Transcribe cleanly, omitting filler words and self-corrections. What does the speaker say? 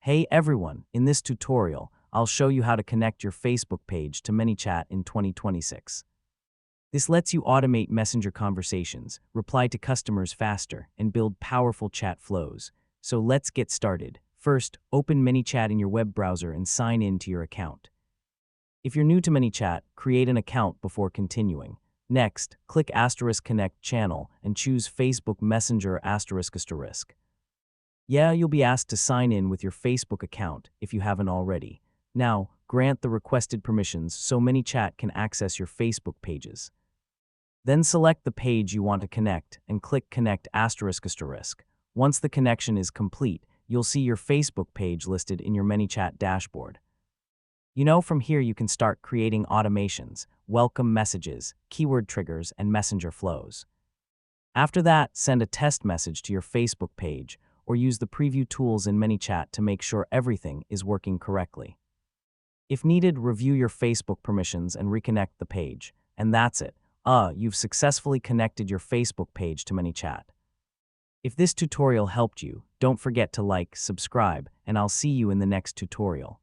Hey everyone, in this tutorial, I'll show you how to connect your Facebook page to ManyChat in 2026. This lets you automate messenger conversations, reply to customers faster, and build powerful chat flows. So let's get started. First, open ManyChat in your web browser and sign in to your account. If you're new to ManyChat, create an account before continuing. Next, click *Connect Channel and choose Facebook Messenger ***. Yeah, you'll be asked to sign in with your Facebook account if you haven't already. Now, grant the requested permissions so ManyChat can access your Facebook pages. Then select the page you want to connect and click Connect ***. Once the connection is complete, you'll see your Facebook page listed in your ManyChat dashboard. From here you can start creating automations, welcome messages, keyword triggers, and messenger flows. After that, send a test message to your Facebook page or use the preview tools in ManyChat to make sure everything is working correctly. If needed, review your Facebook permissions and reconnect the page. And that's it. You've successfully connected your Facebook page to ManyChat. If this tutorial helped you, don't forget to like, subscribe, and I'll see you in the next tutorial.